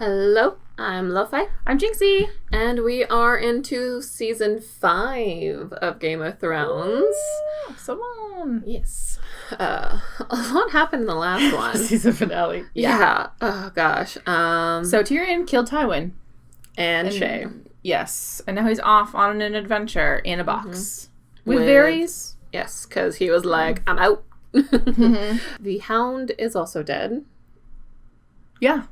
Hello, I'm Lofi. I'm Jinxie. And we are into season 5 of Game of Thrones. Ooh, so long. Yes. A lot happened in the last one. Season finale. Yeah. Oh, gosh. So Tyrion killed Tywin. And Shae. Yes. And now he's off on an adventure in a box. With Varys. Yes, because he was like, I'm out. The Hound is also dead. Yeah.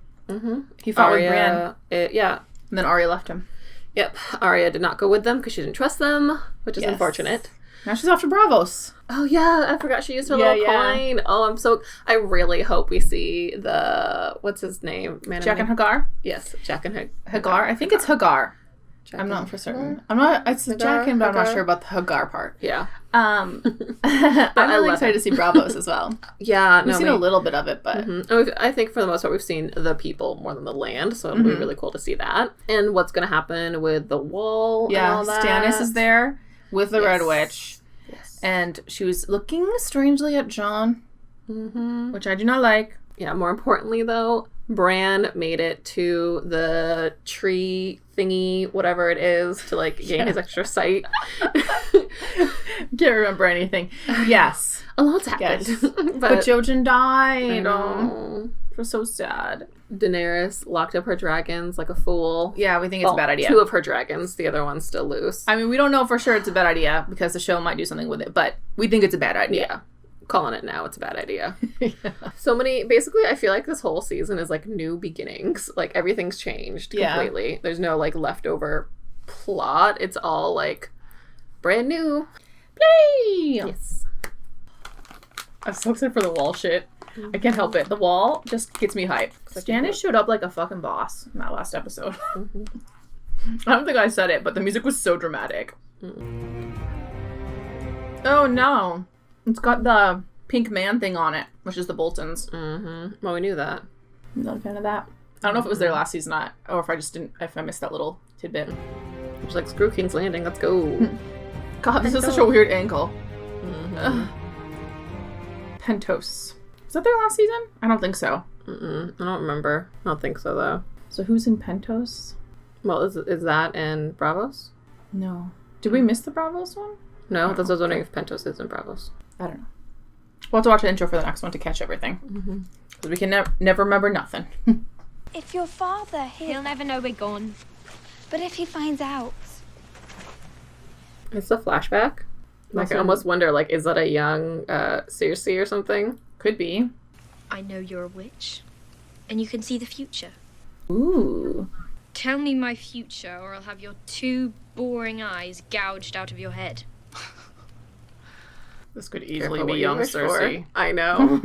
He fought with Bran. Yeah. And then Arya left him. Yep. Arya did not go with them because she didn't trust them, which is unfortunate. Now she's off to Bravos. Oh, yeah. I forgot she used her little coin. Oh, I really hope we see what's his name? Jack and Hagar? Yes, Jack and Hagar? I think it's Hagar. Jack I'm not for certain. It's Jack and, but I'm not sure about the Hagar part. Yeah. I'm really excited to see Bravos as well. Yeah. We've seen a little bit of it, but... I think for the most part we've seen the people more than the land, so it'll be really cool to see that. And what's going to happen with the wall and all that. Stannis is there with the Red Witch. Yes. And she was looking strangely at Jon, which I do not like. Yeah, more importantly, though, Bran made it to the tree thingy, whatever it is, to, like, gain his extra sight. Can't remember anything. Yes. A lot's happened. Yes. But Jojen died. Oh, it was so sad. Daenerys locked up her dragons like a fool. Yeah, we think it's a bad idea. 2 of her dragons. The other one's still loose. I mean, we don't know for sure it's a bad idea because the show might do something with it, but we think it's a bad idea. Yeah. Calling it now, it's a bad idea. So many, basically, I feel like this whole season is like new beginnings. Like everything's changed completely. Yeah. There's no like leftover plot. It's all like brand new. Yay! Yes. I'm so excited for the wall shit. I can't help it. The wall just gets me hyped. Stannis showed up like a fucking boss in that last episode. I don't think I said it, but the music was so dramatic. Oh no. It's got the pink man thing on it, which is the Boltons. Well, we knew that. I'm not a fan of that. I don't know if it was there last season or if I missed that little tidbit. It was like, screw King's Landing, let's go. God, this is such a weird angle. Pentos. Was that their last season? I don't think so. I don't remember. I don't think so, though. So who's in Pentos? Well, is that in Bravos? No. Did we miss the Bravos one? No, that's what I was wondering if Pentos is in Bravos. I don't know. We'll have to watch the intro for the next one to catch everything. Because we can never remember nothing. If your father, he'll never know we're gone. But if he finds out... It's a flashback. Like, I almost wonder, like, is that a young Cersei or something? Could be. I know you're a witch. And you can see the future. Ooh. Tell me my future, or I'll have your 2 boring eyes gouged out of your head. This could easily be young Cersei. I know.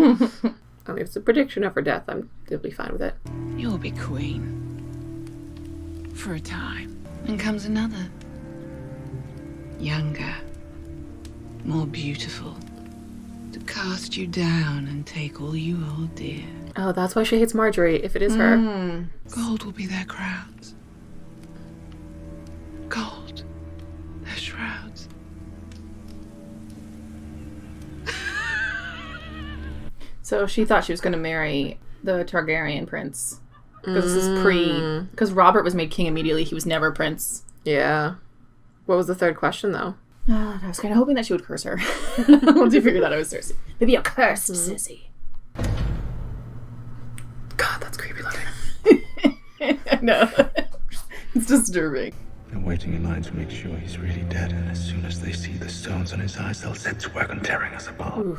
I mean, if it's a prediction of her death, I'm deeply fine with it. You'll be queen. For a time. And comes another. Younger. More beautiful. To cast you down and take all you hold dear. Oh, that's why she hates Marjorie, if it is her. Gold will be their crowns. Gold. Their shrouds. So she thought she was going to marry the Targaryen prince. Because this is because Robert was made king immediately. He was never prince. Yeah. What was the third question, though? I was kind of hoping that she would curse her. Once you figured out it was Cersei. Maybe a cursed sissy. God, that's creepy looking. I know. It's disturbing. They're waiting in line to make sure he's really dead, and as soon as they see the stones on his eyes, they'll set to work on tearing us apart.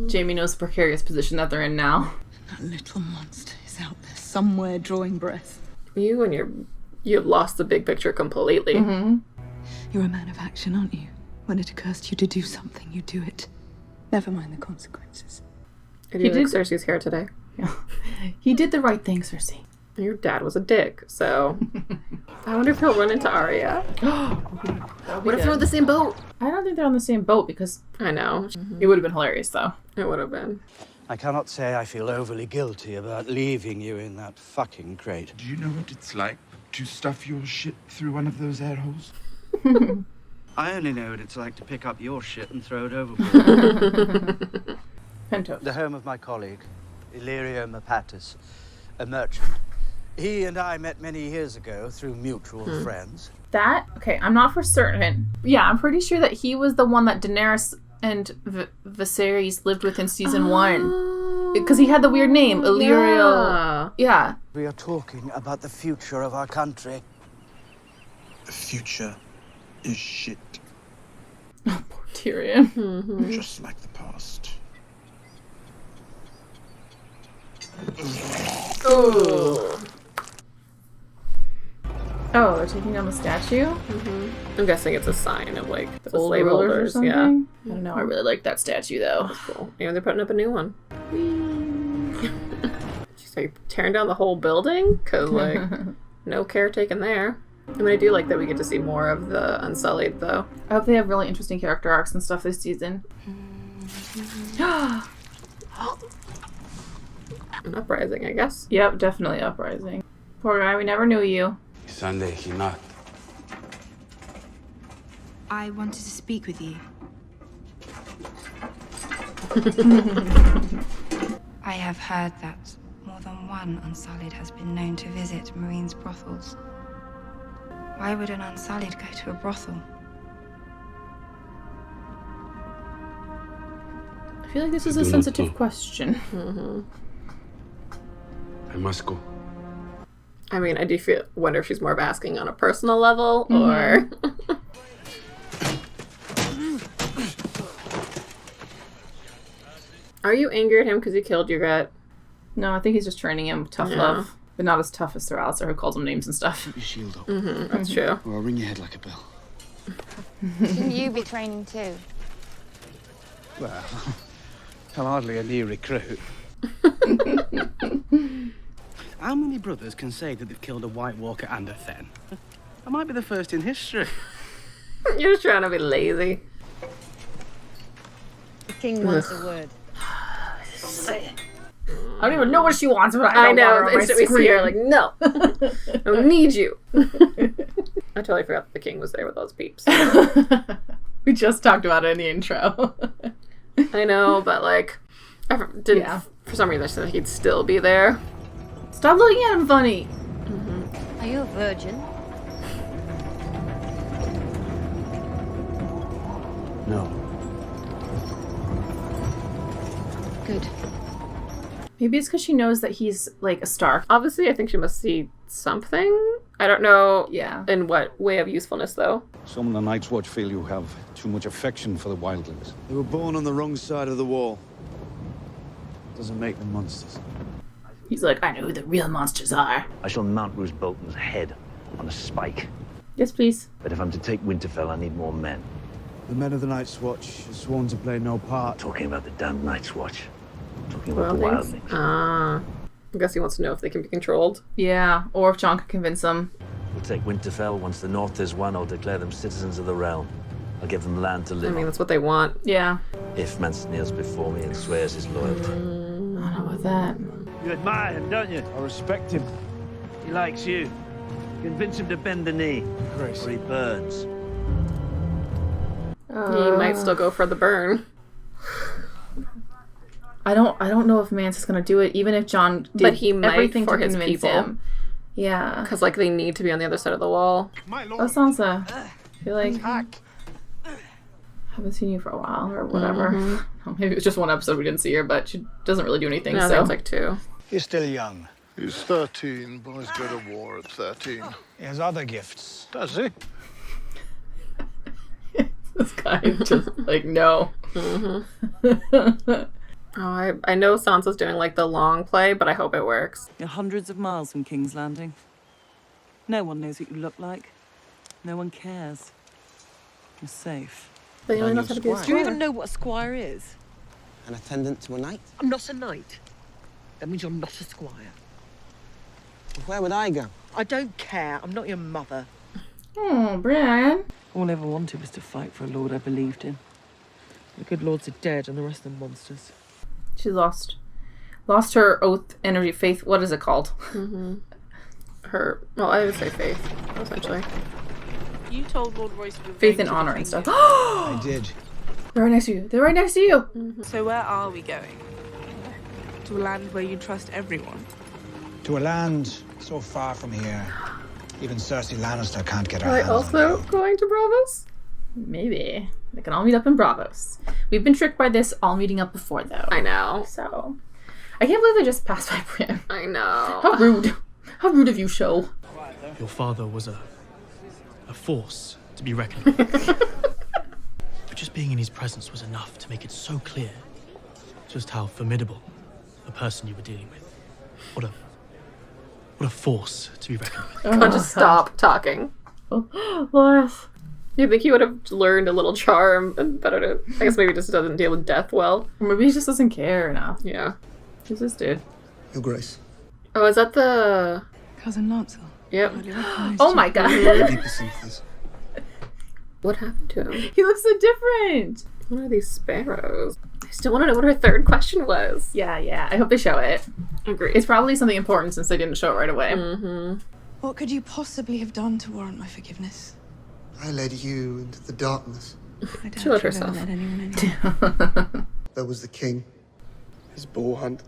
Jamie knows the precarious position that they're in now. That little monster is out there somewhere drawing breath. You've lost the big picture completely. You're a man of action, aren't you? When it occurs to you to do something, you do it. Never mind the consequences. I do like Cersei's hair today. Yeah. He did the right thing, Cersei. Your dad was a dick, so... I wonder if he'll run into Arya. What if they're on the same boat? I don't think they're on the same boat because... I know. It would have been hilarious, though. It would have been. I cannot say I feel overly guilty about leaving you in that fucking crate. Do you know what it's like to stuff your shit through one of those air holes? I only know what it's like to pick up your shit and throw it overboard. Pentos. The home of my colleague, Illyrio Mapatis, a merchant. He and I met many years ago through mutual friends. Okay, I'm not for certain. Yeah, I'm pretty sure that he was the one that Daenerys and Viserys lived with in season 1. Because he had the weird name, Illyrio. Yeah. We are talking about the future of our country. The future is shit. Oh, poor Tyrion. Just like the past. Ooh. Oh, they're taking down the statue? I'm guessing it's a sign of like the Old slaveholders. or Yeah. I don't know. I really like that statue though. Cool. Maybe they're putting up a new one. Jeez, are you tearing down the whole building? Because, like, no care taken there. I mean, I do like that we get to see more of the Unsullied, though. I hope they have really interesting character arcs and stuff this season. An uprising, I guess. Yep, definitely uprising. Poor guy, we never knew you. Sunday, he not. I wanted to speak with you. I have heard that more than one Unsullied has been known to visit Meereen's brothels. Why would an Unsullied go to a brothel? I feel like this is a sensitive question. I must go. I mean, I do wonder if she's more of asking on a personal level, or... Are you angry at him because he killed your gut? No, I think he's just training him with tough love. But not as tough as Sir Alistair, who calls him names and stuff. Keep your shield up. That's true. Or I'll ring your head like a bell. Shouldn't you be training too? Well, I'm hardly a new recruit. How many brothers can say that they've killed a White Walker and a Fen? I might be the first in history. You're just trying to be lazy. The king wants a word. I don't even know what she wants, but I know. Want her on Instantly my see her screen. like, no. I don't need you. I totally forgot that the king was there with those peeps. We just talked about it in the intro. I know, but like, I didn't. For some reason, I said he'd still be there. Stop looking at him funny. Are you a virgin? No. Good. Maybe it's because she knows that he's like a Stark. Obviously, I think she must see something. I don't know. Yeah. In what way of usefulness, though? Some of the Night's Watch feel you have too much affection for the wildlings. They were born on the wrong side of the wall. Doesn't make them monsters. He's like, I know who the real monsters are. I shall mount Roose Bolton's head on a spike. Yes, please. But if I'm to take Winterfell, I need more men. The men of the Night's Watch are sworn to play no part. Talking about the damned Night's Watch. Talking about the wildlings. I guess he wants to know if they can be controlled. Yeah, or if Jon could convince him. We'll take Winterfell. Once the North is won, I'll declare them citizens of the realm. I'll give them land to live I mean, on. that's what they want. Yeah. If Mance kneels before me and swears his loyalty. I don't know about that. You admire him, don't you? I respect him. He likes you. Convince him to bend the knee, Grace. or he burns. He might still go for the burn. I don't know if Mance is gonna do it, even if Jon did But he might everything for to his convince people. him. Yeah. Because, like, they need to be on the other side of the wall. Oh, Sansa. I feel like I haven't seen you for a while or whatever. Maybe it was just one episode we didn't see her, but she doesn't really do anything. No, So sounds like 2. He's still young. He's 13. Boys go to war at 13. He has other gifts. Does he? this guy just like no. Oh, I know Sansa's doing, like, the long play, but I hope it works. You're hundreds of miles from King's Landing. No one knows what you look like. No one cares. You're safe. But he only knows how to be a Do you squire. even know what a squire is? An attendant to a knight? I'm not a knight. That means you're not a squire. Where would I go? I don't care. I'm not your mother. Oh, Brian. All I ever wanted was to fight for a lord I believed in. The good lords are dead and the rest are monsters. She lost her oath, energy, faith. What is it called? Well, I would say faith, essentially. You told Lord Royce to Faith and honor and stuff. I did. They're right next to you. They're right next to you. So where are we going? To a land where you trust everyone? To a land so far from here, even Cersei Lannister can't get her Are they hands on also going to Bravos? Maybe. They can all meet up in Bravos. We've been tricked by this all meeting up before, though. I know. So, I can't believe they just passed by Brienne. I know. How rude. How rude of you, show. Your father was a force to be reckoned with. But just being in his presence was enough to make it so clear just how formidable a person you were dealing with. What a force to be reckoned with. Can't just stop talking. Loris. You think he would have learned a little charm and better to... I guess maybe he just doesn't deal with death well. Or maybe he just doesn't care enough. Yeah. Who's this dude? Your Grace. Oh, is that the... Cousin Lancel. Yep. Oh my god. What happened to him? He looks so different. What are these sparrows? I still want to know what her third question was. Yeah. I hope they show it. Agreed. It's probably something important since they didn't show it right away. Mm-hmm. What could you possibly have done to warrant my forgiveness? I led you into the darkness. She let herself. There was the king. His boar hunt.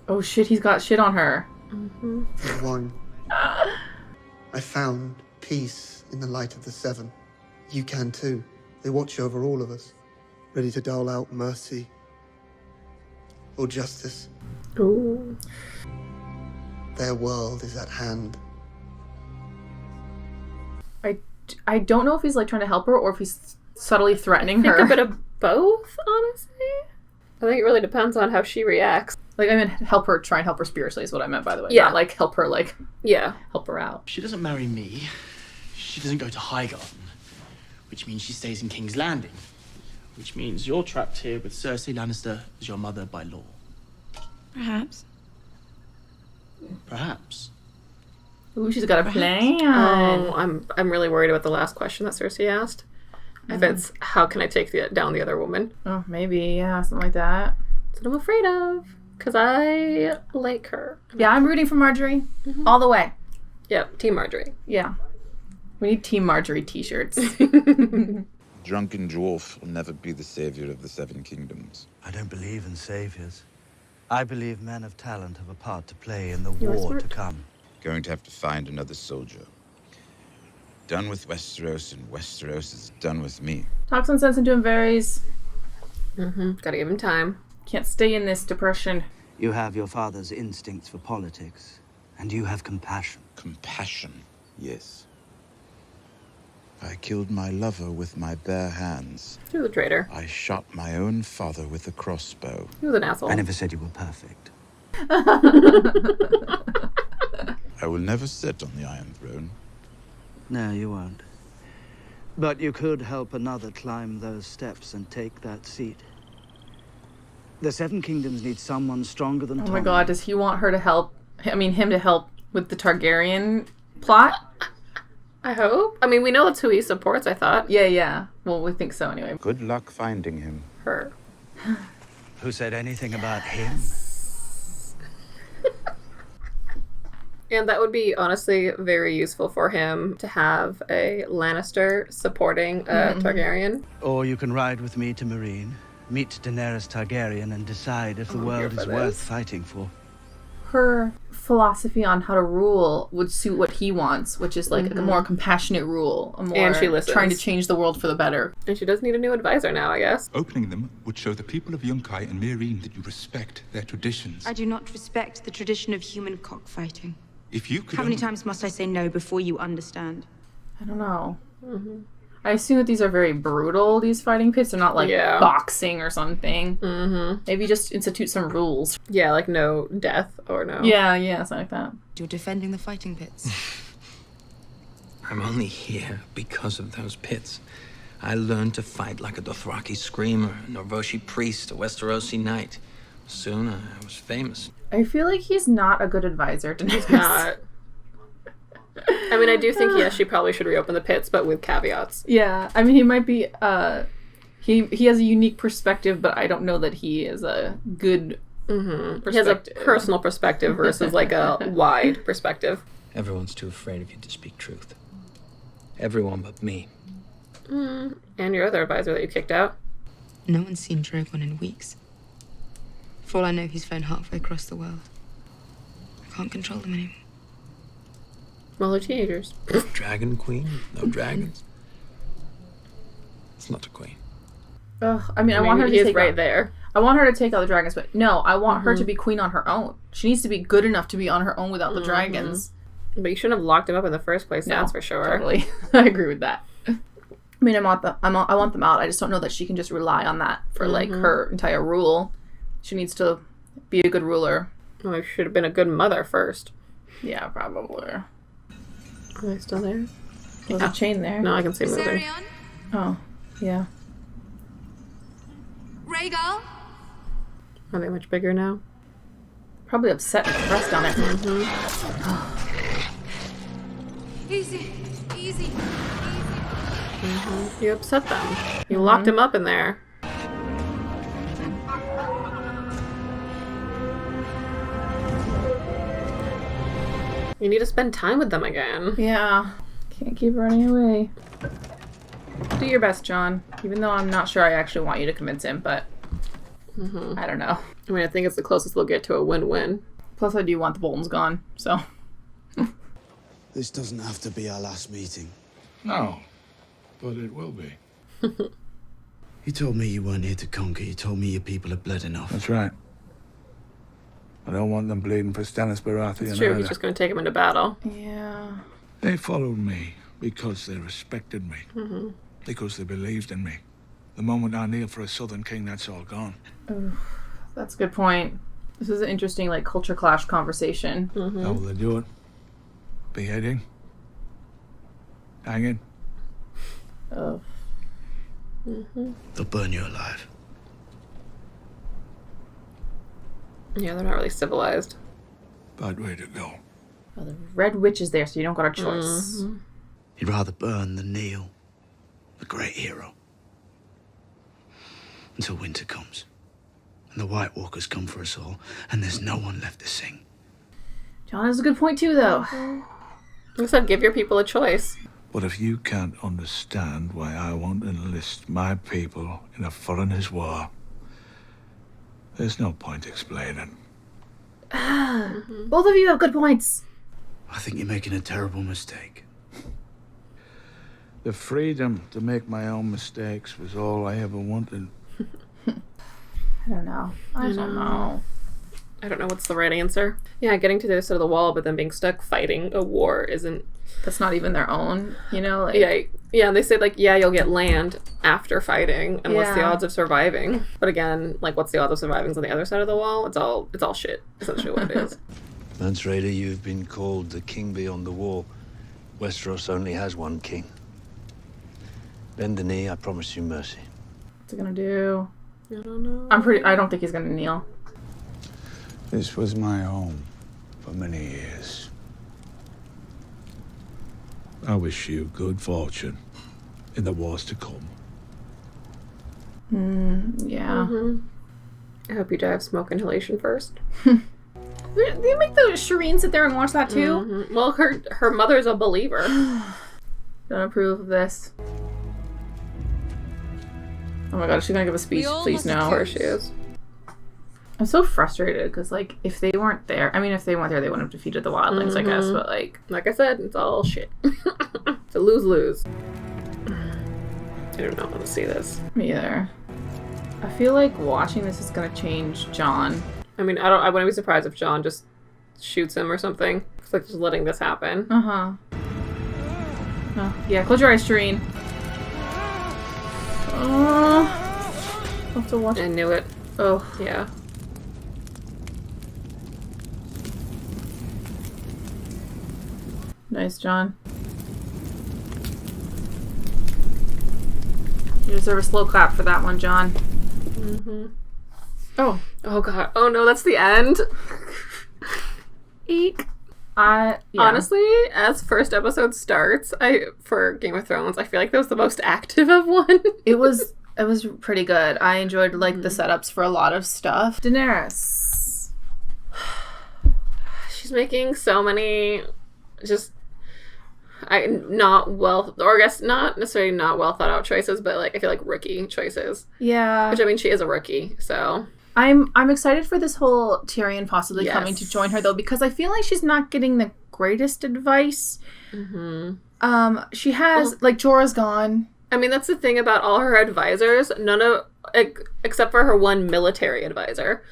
Oh shit, he's got shit on her. Mm-hmm. His wine. I found peace in the light of the seven. You can too. They watch over all of us, ready to dole out mercy or justice. Ooh. Their world is at hand. I don't know if he's like trying to help her or if he's subtly threatening her. I think a bit of both, honestly. I think it really depends on how she reacts. Like, I mean, try and help her spiritually is what I meant, by the way. Yeah. Not like help her, like, yeah, help her out. She doesn't marry me. She doesn't go to Highgarden, which means she stays in King's Landing, which means you're trapped here with Cersei Lannister as your mother by law. Perhaps. Perhaps. Ooh, she's got a plan. Oh, I'm really worried about the last question that Cersei asked. If it's, how can I take down the other woman? Oh, maybe, yeah, something like that. That's what I'm afraid of. Because I like her. Yeah, I'm rooting for Marjorie. All the way. Yep, Team Marjorie. Yeah. We need Team Marjorie t-shirts. Drunken dwarf will never be the savior of the Seven Kingdoms. I don't believe in saviors. I believe men of talent have a part to play in the You're war smart. to come. Going to have to find another soldier. Done with Westeros, and Westeros is done with me. Talk some sense into him, Varys. Gotta give him time. Can't stay in this depression. You have your father's instincts for politics, and you have compassion. Compassion, yes. I killed my lover with my bare hands. He was a traitor. I shot my own father with a crossbow. He was an asshole. I never said you were perfect. I will never sit on the Iron Throne. No, you won't. But you could help another climb those steps and take that seat. The Seven Kingdoms need someone stronger than Oh Tom. my god, does he want her to help? I mean, him to help with the Targaryen plot? I hope. I mean, we know that's who he supports, I thought. Yeah. Well, we think so anyway. Good luck finding him. Her. Who said anything about him? And that would be, honestly, very useful for him to have a Lannister supporting a Targaryen. Or you can ride with me to Meereen, meet Daenerys Targaryen, and decide if the world is worth fighting for. Her philosophy on how to rule would suit what he wants, which is like a more compassionate rule. A more And she listens. trying to change the world for the better. And she does need a new advisor now, I guess. Opening them would show the people of Yunkai and Meereen that you respect their traditions. I do not respect the tradition of human cockfighting. If you could How many times must I say no before you understand? I don't know. I assume that these are very brutal, these fighting pits. They're not like boxing or something. Maybe just institute some rules. Yeah, like no death or no... Yeah, something like that. You're defending the fighting pits. I'm only here because of those pits. I learned to fight like a Dothraki screamer, a Norvoshi priest, a Westerosi knight. Soon I was famous. I feel like he's not a good advisor to He's not. I mean, I do think, yes, she probably should reopen the pits, but with caveats. Yeah, I mean, he might be, he has a unique perspective, but I don't know that he is a good perspective. He has a personal perspective versus like a wide perspective. Everyone's too afraid of you to speak truth. Everyone but me. And your other advisor that you kicked out. No one's seen Drogon in weeks. For all I know, he's flown halfway across the world. I can't control them anymore. Well, they're teenagers. Dragon queen? No dragons? It's not a queen. Ugh, I mean, I want her to take right there. I want her to take out the dragons, but no, I want her to be queen on her own. She needs to be good enough to be on her own without the dragons. But you shouldn't have locked him up in the first place. No, that's for sure. Totally, I agree with that. I mean, I want them out. I just don't know that she can just rely on that for like her entire rule. She needs to be a good ruler. Well, she should have been a good mother first. Yeah, probably. Are they still there? There's a chain there. No, I can see moving. Oh, yeah. Rhaegal? Are they much bigger now? Probably upset and pressed on it. Easy, easy. You upset them. You locked him up in there. You need to spend time with them again. Yeah. Can't keep running away. Do your best, Jon. Even though I'm not sure I actually want you to convince him, but I don't know. I mean, I think it's the closest they'll get to a win-win. Plus, I do want the Boltons gone, so. This doesn't have to be our last meeting. No, but it will be. You told me you weren't here to conquer. You told me your people had bled enough. That's right. I don't want them bleeding for Stannis Baratheon. It's true, he's just going to take him into battle. Yeah. They followed me because they respected me. Because they believed in me. The moment I kneel for a Southern king, that's all gone. Oof, that's a good point. This is an interesting, like, culture clash conversation. How will they do it? Beheading? Hanging? Oh. They'll burn you alive. Yeah, they're not really civilized. Bad way to go. Well, the Red Witch is there, so you don't got a choice. You'd rather burn than kneel. A great hero. Until winter comes. And the White Walkers come for us all, and there's no one left to sing. Jon has a good point, too, though. Like I said, give your people a choice. But if you can't understand why I won't enlist my people in a foreigner's war, there's no point explaining. Both of you have good points. I think you're making a terrible mistake. The freedom to make my own mistakes was all I ever wanted. I don't know. I don't know. I don't know what's the right answer. Yeah, getting to the other side of the wall, but then being stuck fighting a war isn't... That's not even their own, you know? Like... Yeah, they say, like, yeah, you'll get land after fighting, and what's the odds of surviving? But again, like, what's the odds of surviving on the other side of the wall? It's all shit, essentially what it is. Lance Raider, you've been called the king beyond the wall. Westeros only has one king. Bend the knee, I promise you mercy. What's he gonna do? I don't know. I don't think he's gonna kneel. This was my home for many years. I wish you good fortune in the wars to come. Yeah. I hope you die of smoke inhalation first. Do you make the Shireen sit there and watch that too? Well, her mother's a believer. Don't approve of this. Oh my god, is she gonna give a speech? Please no. Of course she is. I'm so frustrated because, like, if they weren't there, I mean, if they weren't there, they wouldn't have defeated the wildlings, I guess, but, like I said, it's all shit. It's a lose-lose. I don't know how to see this. Me either. I feel like watching this is gonna change Jon. I mean, I wouldn't be surprised if Jon just shoots him or something. It's like just letting this happen. Oh, yeah, close your eyes, Shireen. Oh, I'll have to watch. I knew it. Oh, yeah. Nice, Jon. You deserve a slow clap for that one, Jon. Oh god. Oh no, that's the end. Eek. Yeah. Honestly, as first episode starts, for Game of Thrones, I feel like that was the most active of one. It was pretty good. I enjoyed like the setups for a lot of stuff. Daenerys. She's making so many just not necessarily not well thought out choices, but like I feel like rookie choices. Yeah. Which I mean, she is a rookie, so I'm excited for this whole Tyrion possibly coming to join her, though, because I feel like she's not getting the greatest advice. She has, like, Jorah's gone. I mean, that's the thing about all her advisors. None of, except for her one military advisor,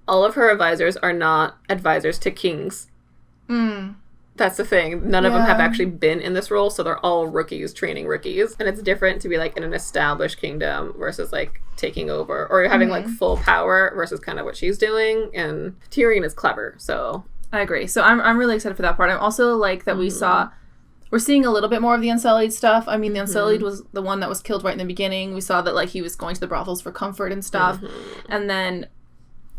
all of her advisors are not advisors to kings. That's the thing. None of them have actually been in this role, so they're all rookies training rookies. And it's different to be, like, in an established kingdom versus, like, taking over. Or having, like, full power versus kind of what she's doing. And Tyrion is clever, so... I agree. So I'm really excited for that part. I'm also, like, that we're seeing a little bit more of the Unsullied stuff. I mean, the Unsullied was the one that was killed right in the beginning. We saw that, like, he was going to the brothels for comfort and stuff. And then...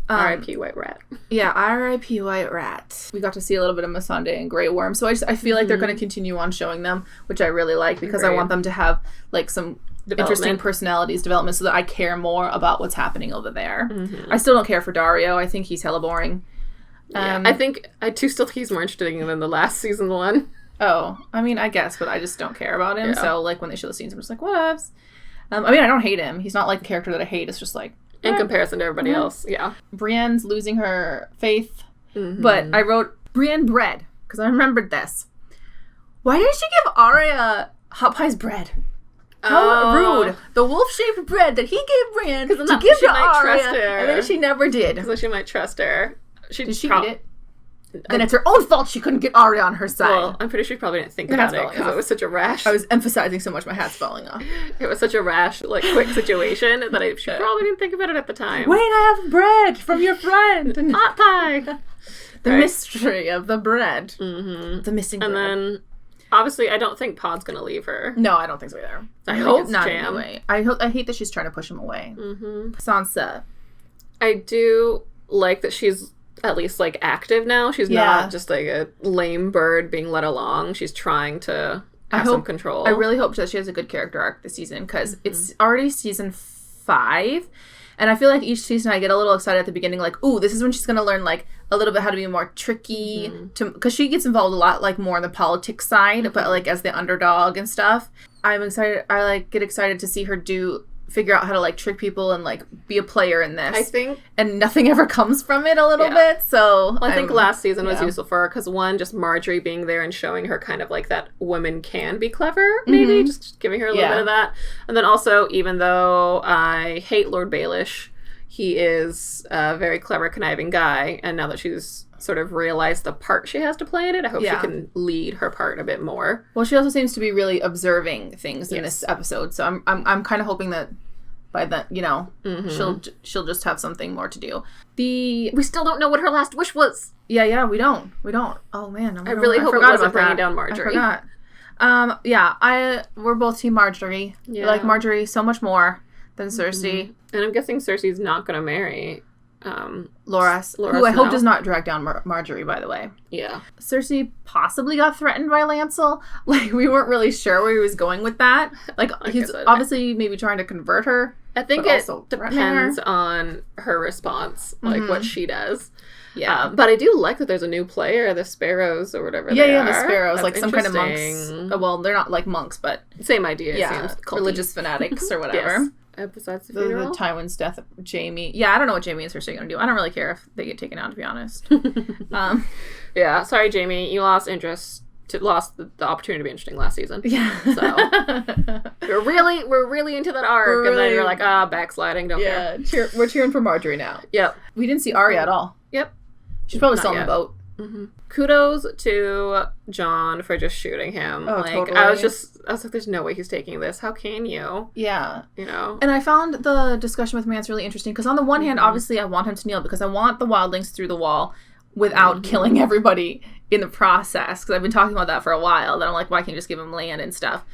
R.I.P. White Rat. Yeah, R.I.P. White Rat. We got to see a little bit of Missandei and Grey Worm, so I feel like they're going to continue on showing them, which I really like, because I want them to have, like, some interesting personalities development so that I care more about what's happening over there. I still don't care for Dario. I think he's hella boring. I think I still think he's more interesting than the last season one. Oh, I mean, I guess, but I just don't care about him. So, like, when they show the scenes, I'm just like, whatevs. I mean, I don't hate him. He's not, like, the character that I hate. It's just, like... In comparison to everybody else, Brienne's losing her faith. But I wrote Brienne bread, because I remembered this. Why didn't she give Arya hot pie's bread? How rude. The wolf-shaped bread that he gave Brienne to give to Arya, and then she never did. Because she might trust her. Did she eat it? Then it's her own fault she couldn't get Arya on her side. Well, I'm pretty sure she probably didn't think about it because it was such a rash. I was emphasizing so much my hat's falling off. It was such a rash, like, quick situation that she probably didn't think about it at the time. Wait, I have bread from your friend. Hot pie. The mystery of the bread. The missing bread. And then, obviously, I don't think Pod's going to leave her. No, I don't think so either. I hope not anyway. I hate that she's trying to push him away. Sansa. I do like that she's at least, like, active now. She's not just, like, a lame bird being led along. She's trying to have some control. I really hope that she has a good character arc this season, because it's already season 5, and I feel like each season I get a little excited at the beginning, like, ooh, this is when she's going to learn, like, a little bit how to be more tricky, because she gets involved a lot, like, more on the politics side, but, like, as the underdog and stuff. I'm excited. I, like, get excited to see her figure out how to, like, trick people and, like, be a player in this. I think... And nothing ever comes from it a little bit, so... Well, I think last season was useful for her, because one, just Marjorie being there and showing her kind of, like, that women can be clever, maybe, just giving her a little bit of that. And then also, even though I hate Lord Baelish, he is a very clever, conniving guy, and now that she's sort of realized the part she has to play in it, I hope she can lead her part a bit more. Well, she also seems to be really observing things in this episode, so I'm kind of hoping that by then, you know, she'll just have something more to do. We still don't know what her last wish was. Yeah, we don't. Oh man, I really hope it wasn't bringing down Marjorie. I forgot. We're both team Marjorie. We like Marjorie so much more than Cersei. And I'm guessing Cersei's not going to marry Loras, who I hope does not drag down Marjorie, by the way. Yeah. Cersei possibly got threatened by Lancel. Like, we weren't really sure where he was going with that. Like, he's obviously maybe trying to convert her. I think it depends on her response, like what she does. Yeah. But I do like that there's a new player, the Sparrows or whatever they are. The Sparrows, that's like some kind of monks. Well, they're not like monks, but... Same idea, it seems. Religious fanatics or whatever. Besides the funeral? The Tywin's death of Jamie. Yeah, I don't know what Jamie and Cersei are going to do. I don't really care if they get taken out, to be honest. Yeah, sorry, Jamie. You lost interest. Lost the opportunity to be interesting last season. Yeah. So we're really into that arc, and then you're like, backsliding. Don't care. We're cheering for Marjorie now. Yep. We didn't see Arya at all. Yep. She's probably still on the boat. Kudos to Jon for just shooting him. Totally. I was like, there's no way he's taking this. How can you? Yeah. You know? And I found the discussion with Mance really interesting, because on the one hand, obviously I want him to kneel because I want the wildlings through the wall without killing everybody in the process, because I've been talking about that for a while, that I'm like, why can't you just give him land and stuff?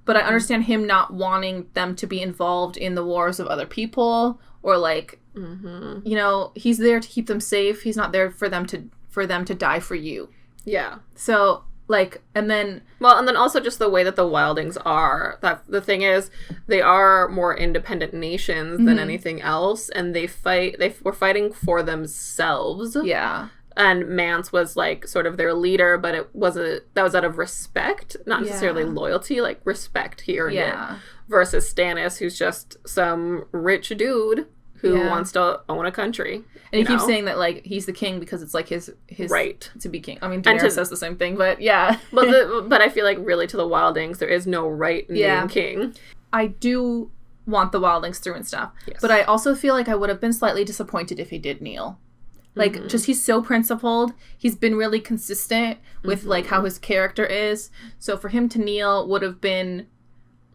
But I understand him not wanting them to be involved in the wars of other people, or like, you know, he's there to keep them safe. He's not there for them to die for you. Yeah. So, like, and then also just the way that the Wildings are. That the thing is, they are more independent nations than anything else, and they were fighting for themselves. Yeah. And Mance was like sort of their leader, but that was out of respect, not necessarily loyalty, like respect here and there. Versus Stannis, who's just some rich dude who wants to own a country. And he keeps saying that, like, he's the king because it's, like, his right to be king. I mean, Daenerys says the same thing, but yeah. But I feel like really to the wildlings, there is no right in being king. I do want the wildlings through and stuff. Yes. But I also feel like I would have been slightly disappointed if he did kneel. Like, just he's so principled. He's been really consistent with, like, how his character is. So for him to kneel would have been,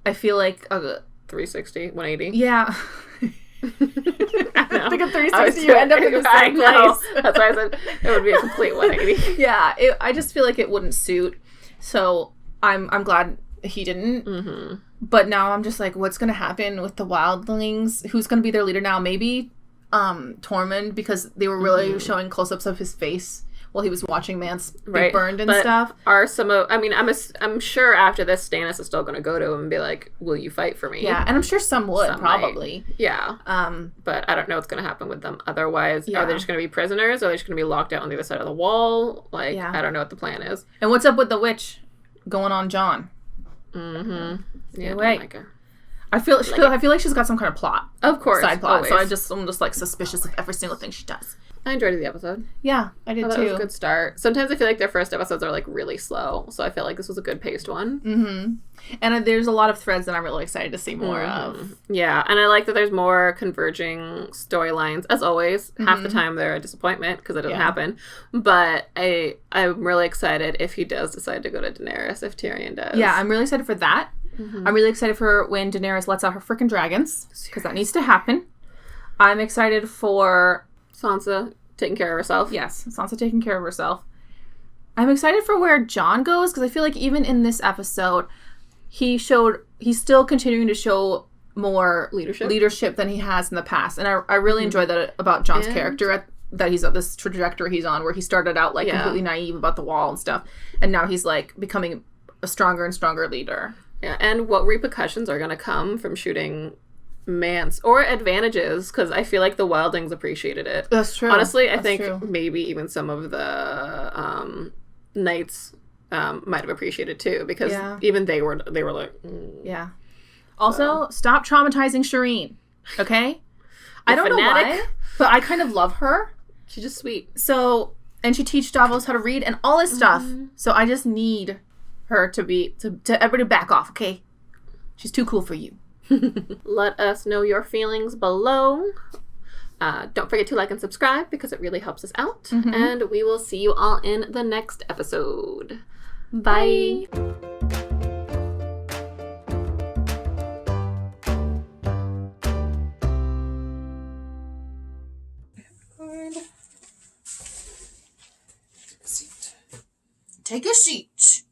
I feel like... 360, 180. Yeah. I think a 360, you end up in the same place. That's why I said it would be a complete 180. Yeah, I just feel like it wouldn't suit. So I'm glad he didn't. But now I'm just like, what's going to happen with the wildlings? Who's going to be their leader now? Maybe Tormund, because they were really showing close-ups of his face while he was watching Mance be burned and stuff. Are some of... I mean, I'm sure after this, Stannis is still going to go to him and be like, will you fight for me? Yeah, and I'm sure some would, probably. Might. Yeah. But I don't know what's going to happen with them otherwise. Are they just going to be prisoners? Or are they just going to be locked out on the other side of the wall? Like, I don't know what the plan is. And what's up with the witch going on Jon? Yeah, wait. I feel like she's got some kind of plot. Of course. Side plot. Always. So I'm just like suspicious of every single thing she does. I enjoyed the episode. Yeah, I did too. It was a good start. Sometimes I feel like their first episodes are like really slow, so I feel like this was a good paced one. And there's a lot of threads that I'm really excited to see more of. Yeah, and I like that there's more converging storylines. As always, half the time they're a disappointment because it doesn't happen. But I'm really excited if he does decide to go to Daenerys, if Tyrion does. Yeah, I'm really excited for that. I'm really excited for when Daenerys lets out her freaking dragons, because that needs to happen. I'm excited for... Sansa taking care of herself. Yes, Sansa taking care of herself. I'm excited for where Jon goes, because I feel like even in this episode, he's still continuing to show more leadership than he has in the past. And I really enjoy that about Jon's character, that he's on this trajectory he's on, where he started out like completely naive about the wall and stuff, and now he's like becoming a stronger and stronger leader. Yeah, and what repercussions are going to come from shooting Mance, or advantages, because I feel like the wildlings appreciated it. That's true. Honestly, I think maybe even some of the knights might have appreciated too, because even they were like, yeah. Also, stop traumatizing Shireen, okay? I don't know why, but I kind of love her. She's just sweet. So, and she teaches Davos how to read and all this stuff. So I just need her to everybody back off, okay? She's too cool for you. Let us know your feelings below. Don't forget to like and subscribe because it really helps us out. And we will see you all in the next episode. Bye. Take a seat.